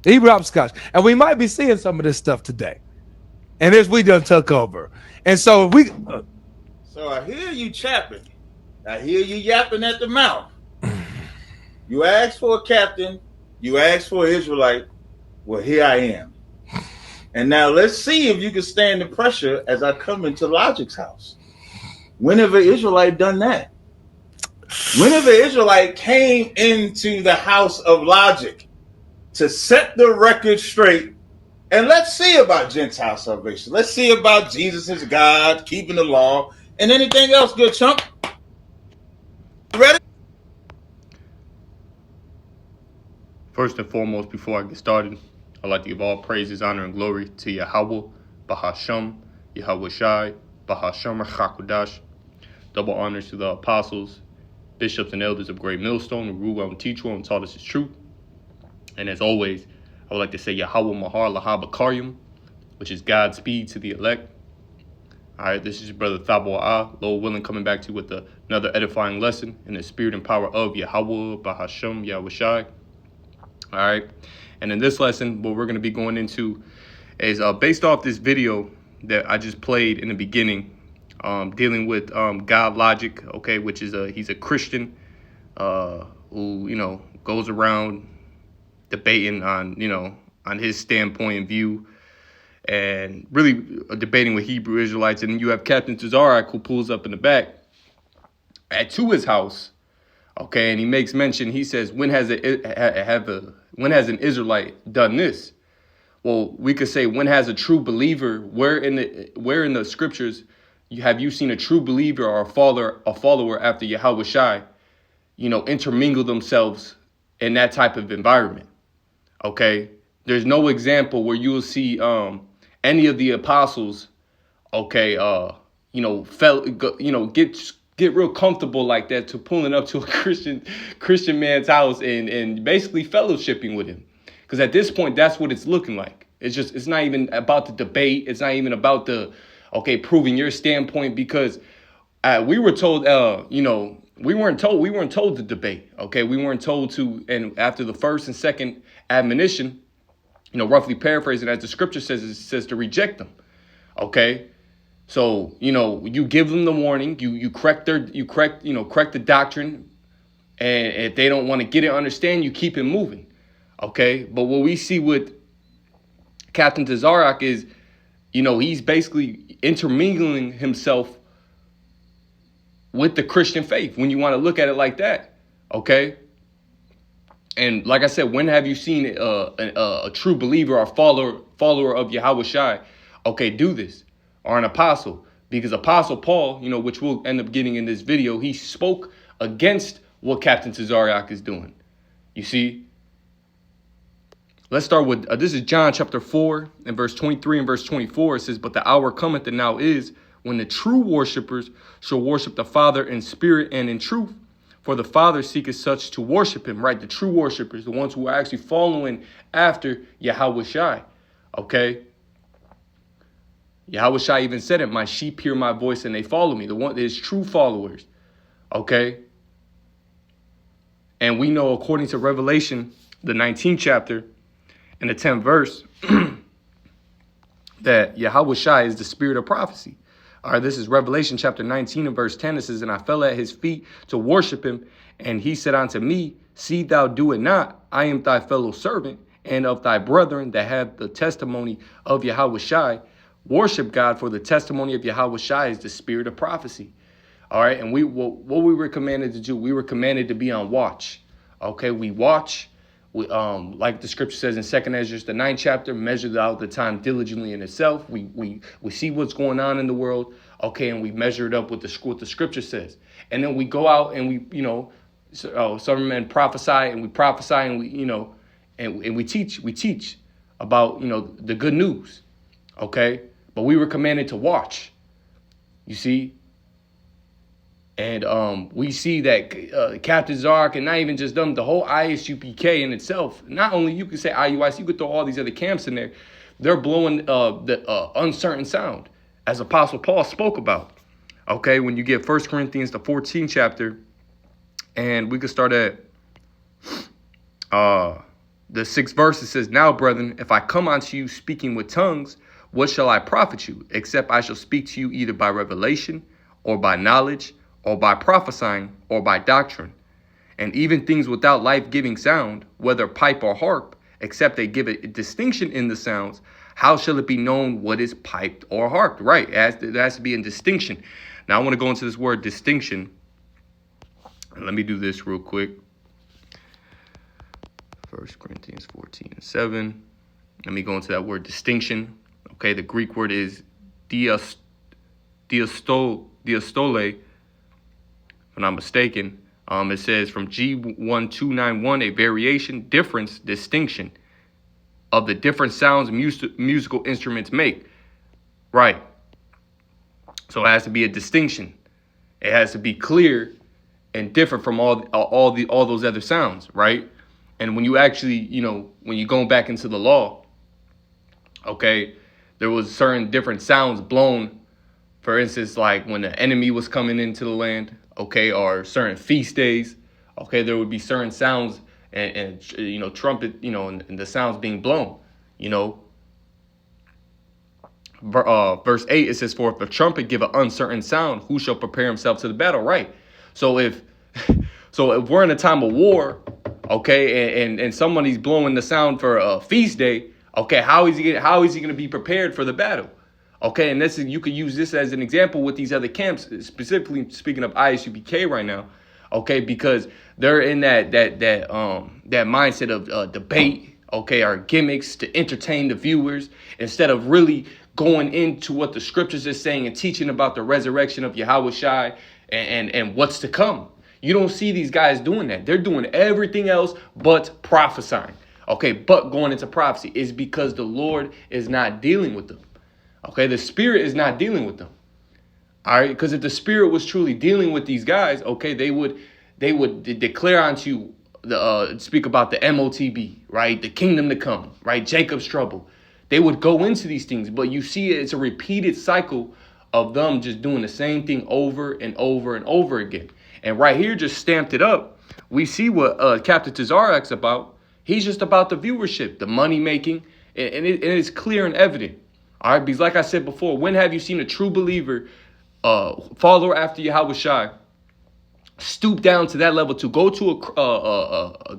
Hebrew hopscotch. And we might be seeing some of this stuff today. And this we done took over. And so we So I hear you chapping. I hear you yapping at the mouth. You asked for a captain. You asked for an Israelite. Well, here I am. And now let's see if you can stand the pressure as I come into Logic's house. When have an Israelite done that? When have an Israelite came into the house of Logic to set the record straight? And let's see about Gentile salvation. Let's see about Jesus as God, keeping the law, and anything else, good chump. Ready? First and foremost, before I get started, I'd like to give all praises, honor, and glory to Yahweh, Bahasham, Yahweh Shai, Bahasham Chakudash. Double honors to the apostles, bishops, and elders of Great Millstone, who rule well and teach well and taught us his truth. And as always, I would like to say Yahweh Mahar Lahabakaryum, which is Godspeed to the elect. All right, this is your brother Thabo Ah, Lord willing, coming back to you with another edifying lesson in the spirit and power of Yahweh, Bahasham, Yahweh Shai. All right, and in this lesson, what we're going to be going into is based off this video that I just played in the beginning, dealing with God Logic, okay, which is he's a Christian who goes around debating on his standpoint and view, and really debating with Hebrew Israelites. And then you have Captain Tazarak, who pulls up in the back to his house. Okay, and he makes mention. He says, "When has an Israelite done this?" Well, we could say, "When has a true believer? Where in the scriptures have you seen a true believer or a follower after Yahweh Shai, intermingle themselves in that type of environment?" Okay, there's no example where you will see any of the apostles, okay, get real comfortable like that to pulling up to a Christian man's house and basically fellowshipping with him. Because at this point, that's what it's looking like. It's not even about the debate. It's not even about proving your standpoint, because we were told, we weren't told to debate. Okay, we weren't told to. And after the first and second admonition, roughly paraphrasing as the scripture says, it says to reject them. Okay. So, you give them the warning, you correct the doctrine. And if they don't want to get it, understand, you keep it moving. Okay. But what we see with Captain Tazarak is, he's basically intermingling himself with the Christian faith, when you want to look at it like that. Okay. And like I said, when have you seen a true believer or follower of Yahweh Shai, okay, do this? Or an apostle? Because Apostle Paul, which we'll end up getting in this video, he spoke against what Captain Tazarak is doing. You see? Let's start with, this is John chapter 4 and verse 23 and verse 24. It says, "But the hour cometh, and now is, when the true worshipers shall worship the Father in spirit and in truth. For the Father seeketh such to worship him," right? The true worshipers, the ones who are actually following after Yahweh Shai. Okay? Yahweh Shai even said it, "My sheep hear my voice and they follow me." The one is true followers. Okay? And we know, according to Revelation, the 19th chapter and the 10th verse, that Yahweh Shai is the spirit of prophecy. All right, this is Revelation chapter 19 and verse 10. It says, "And I fell at his feet to worship him. And he said unto me, See thou do it not. I am thy fellow servant and of thy brethren that have the testimony of Yahweh Shai. Worship God, for the testimony of Yahweh Shai is the spirit of prophecy." All right, and what we were commanded to do, we were commanded to be on watch. Okay, we watch. We, like the scripture says in 2nd Ezra, the 9th chapter, measure out the time diligently in itself. We see what's going on in the world, okay, and we measure it up with what the scripture says. And then we go out and some men prophesy, and we prophesy, and we teach about, the good news, okay? But we were commanded to watch, you see? And we see that Captain Zark, and not even just them, the whole ISUPK in itself, not only you could say IUIC, you could throw all these other camps in there, they're blowing the uncertain sound, as Apostle Paul spoke about. Okay, when you get 1 Corinthians, the 14th chapter, and we could start at the 6th verse, it says, now, brethren, if I come unto you speaking with tongues, what shall I profit you, except I shall speak to you either by revelation, or by knowledge, or by prophesying, or by doctrine? And even things without life-giving sound, whether pipe or harp, except they give a distinction in the sounds, how shall it be known what is piped or harped? Right, it has to be in distinction. Now I want to go into this word distinction. And let me do this real quick. 1 Corinthians 14:7. Let me go into that word distinction. Okay, the Greek word is diastole, if I'm not mistaken. It says from G1291, a variation, difference, distinction of the different sounds musical instruments make. Right. So it has to be a distinction. It has to be clear and different from all those other sounds, right? And when you actually, when you're going back into the law, okay, there was certain different sounds blown. For instance, like when the enemy was coming into the land, okay, or certain feast days, okay, there would be certain sounds and trumpet, and the sounds being blown, Verse 8, it says, for if the trumpet give an uncertain sound, who shall prepare himself to the battle? Right. So if we're in a time of war, okay, and somebody's blowing the sound for a feast day, okay, how is he going to be prepared for the battle? Okay, and you could use this as an example with these other camps, specifically speaking of ISUPK right now, okay, because they're in that mindset of debate, okay, or gimmicks to entertain the viewers instead of really going into what the scriptures is saying and teaching about the resurrection of Yahweh Shai and what's to come. You don't see these guys doing that. They're doing everything else but prophesying. Okay, but going into prophecy is because the Lord is not dealing with them. Okay, the Spirit is not dealing with them. All right, because if the Spirit was truly dealing with these guys, okay, they would declare unto speak about the MOTB, right? The kingdom to come, right? Jacob's trouble. They would go into these things, but you see it's a repeated cycle of them just doing the same thing over and over and over again. And right here, just stamped it up. We see what Captain Tazarek's about. He's just about the viewership, the money making, and it is clear and evident. All right, because like I said before, when have you seen a true believer, follower after Yahweh Shai, stoop down to that level to go to a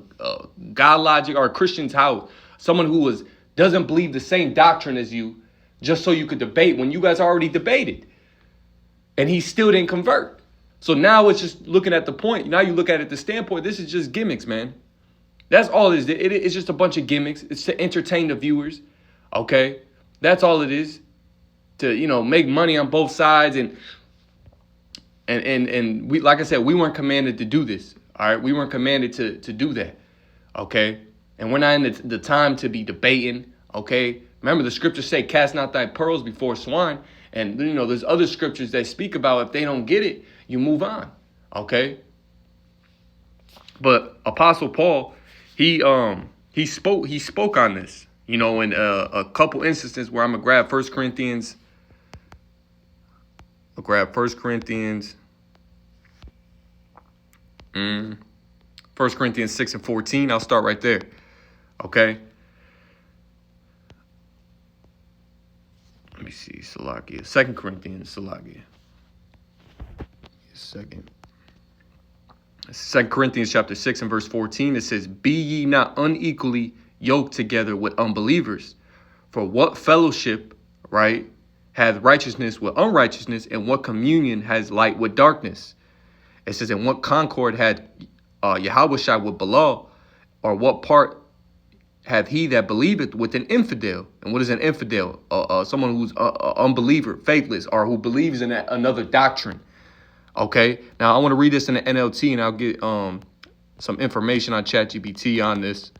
God logic or a Christian's house, someone who doesn't believe the same doctrine as you, just so you could debate when you guys already debated, and he still didn't convert. So now it's just looking at the point. Now you look at it the standpoint. This is just gimmicks, man. That's all it is. It's just a bunch of gimmicks. It's to entertain the viewers. Okay, that's all it is. To make money on both sides and we, like I said, we weren't commanded to do this. All right, we weren't commanded to do that. Okay, and we're not in the time to be debating. Okay, remember the scriptures say, "Cast not thy pearls before swine," and there's other scriptures that speak about if they don't get it, you move on. Okay, but Apostle Paul, he spoke on this. In a couple instances where I'm gonna grab 1 Corinthians. I'll grab 1 Corinthians. 1 Corinthians 6:14. I'll start right there. Okay. Let me see. Salakia. 2 Corinthians. Salakia. 2 Corinthians chapter 6 and verse 14. It says, "Be ye not unequally yoked together with unbelievers. For what fellowship, right, hath righteousness with unrighteousness, and what communion has light with darkness?" It says, "And what concord had Yahweh Shai with Belial, or what part hath he that believeth with an infidel?" And what is an infidel? Someone who's unbeliever, faithless, or who believes in another doctrine. Okay, now I want to read this in the NLT, and I'll get some information on ChatGPT on this.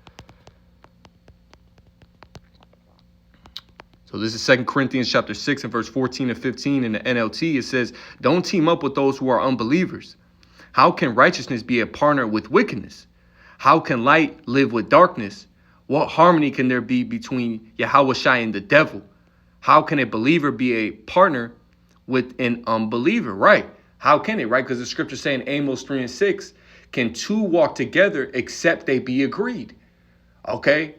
So this is 2 Corinthians chapter 6 and verse 14 and 15 in the NLT. It says, "Don't team up with those who are unbelievers. How can righteousness be a partner with wickedness? How can light live with darkness? What harmony can there be between Yahweh Shai and the devil? How can a believer be a partner with an unbeliever?" Right. How can it? Right. Because the scripture saying Amos 3 and 6, "Can two walk together except they be agreed?" Okay,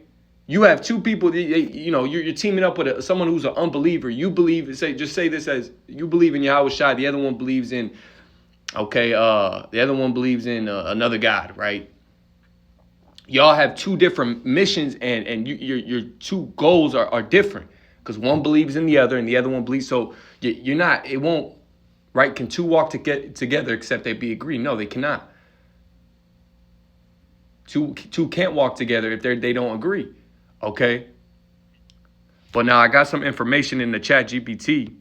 you have two people. You're teaming up with someone who's an unbeliever. You believe. Say this as you believe in Yahweh Shai. The other one believes in. Okay, the other one believes in another God, right? Y'all have two different missions, and your two goals are different because one believes in the other, and the other one believes. So you're not. It won't. Right? Can two walk together except they be agreed? No, they cannot. Two can't walk together if they don't agree. Okay. But now I got some information in the chat GPT,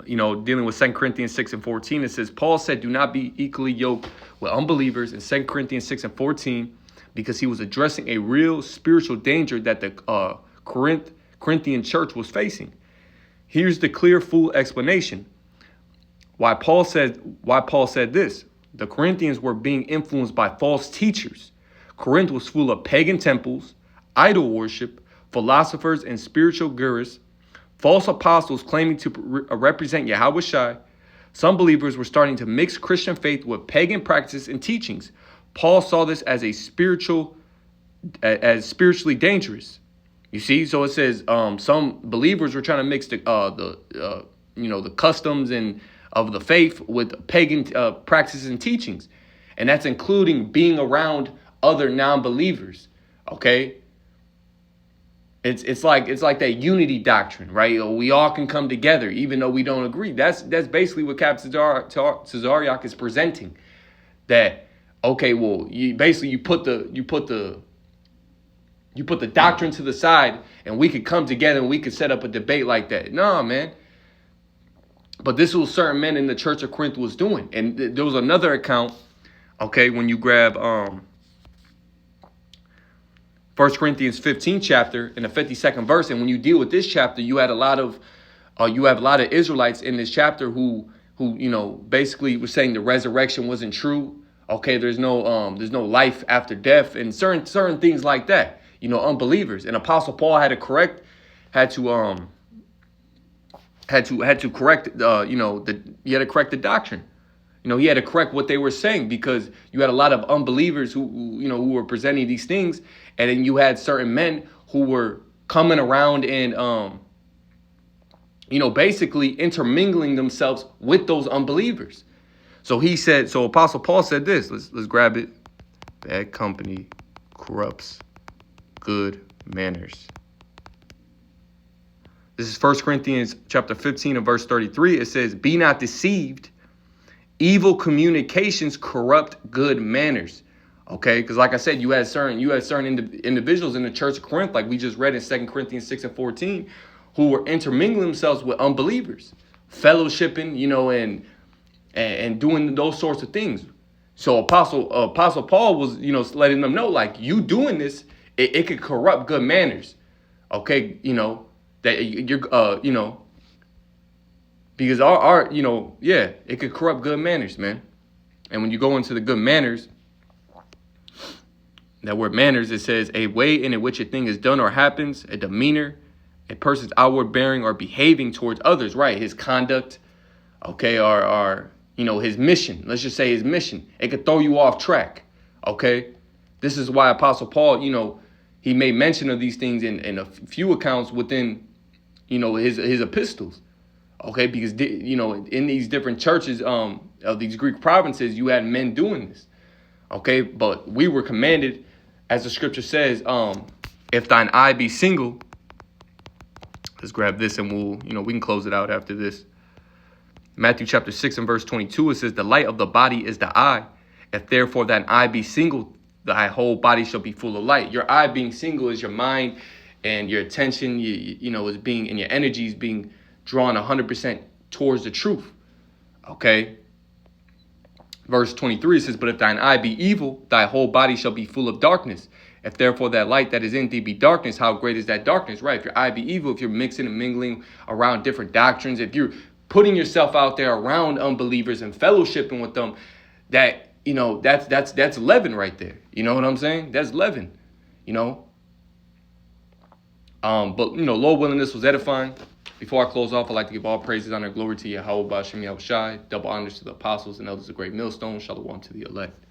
dealing with 2 Corinthians 6:14. It says, Paul said, do not be equally yoked with unbelievers in 2 Corinthians 6:14, because he was addressing a real spiritual danger that the Corinthian church was facing. Here's the clear, full explanation. Why Paul said this. The Corinthians were being influenced by false teachers. Corinth was full of pagan temples, idol worship, philosophers, and spiritual gurus, false apostles claiming to represent Yahweh Shai. Some believers were starting to mix Christian faith with pagan practices and teachings. Paul saw this as spiritually dangerous. You see, so it says some believers were trying to mix the customs and of the faith with pagan practices and teachings, and that's including being around other non-believers. Okay, it's like that unity doctrine, right? We all can come together even though we don't agree. That's basically what Captain Cesariak is presenting. That okay, well, you put the doctrine to the side, and we could come together and we could set up a debate like that. No, man. But this was certain men in the Church of Corinth was doing. And there was another account, okay, when you grab 1 Corinthians 15 chapter in the 52nd verse, and when you deal with this chapter, you have a lot of Israelites in this chapter who basically were saying the resurrection wasn't true. Okay, there's no life after death, and certain things like that. Unbelievers. And Apostle Paul had to correct the doctrine. He had to correct what they were saying, because you had a lot of unbelievers who were presenting these things, and then you had certain men who were coming around and basically intermingling themselves with those unbelievers. So Apostle Paul said this. Let's grab it. Bad company corrupts good manners. This is 1 Corinthians chapter 15 and verse 33. It says, be not deceived. Evil communications corrupt good manners. Okay, because like I said, you had certain individuals in the Church of Corinth, like we just read in 2 Corinthians 6:14, who were intermingling themselves with unbelievers, fellowshipping, and doing those sorts of things. So Apostle Paul was, letting them know, like, you doing this, it could corrupt good manners. Okay, that you're, because it could corrupt good manners, man. And when you go into the good manners, that word manners, it says a way in which a thing is done or happens, a demeanor, a person's outward bearing or behaving towards others, right? His conduct, okay, or his mission. Let's just say his mission. It could throw you off track, okay? This is why Apostle Paul, he made mention of these things in a few accounts within, his epistles, okay? Because, in these different churches of these Greek provinces, you had men doing this, okay? But we were commanded, as the scripture says, if thine eye be single, let's grab this and we can close it out after this. Matthew chapter 6 and verse 22, it says, the light of the body is the eye. If therefore thine eye be single, thy whole body shall be full of light. Your eye being single is your mind and your attention, is being, and your energy is being drawn 100% towards the truth. Okay. Verse 23 says, but if thine eye be evil, thy whole body shall be full of darkness. If therefore that light that is in thee be darkness, how great is that darkness, right? If your eye be evil, if you're mixing and mingling around different doctrines, if you're putting yourself out there around unbelievers and fellowshipping with them, that's leaven right there. You know what I'm saying? That's leaven, But, Lord willing, this was edifying. Before I close off, I'd like to give all praises, honor, glory to Yahweh B'Shem Yahushai, double honors to the apostles and elders of Great Millstone, shalom to the elect.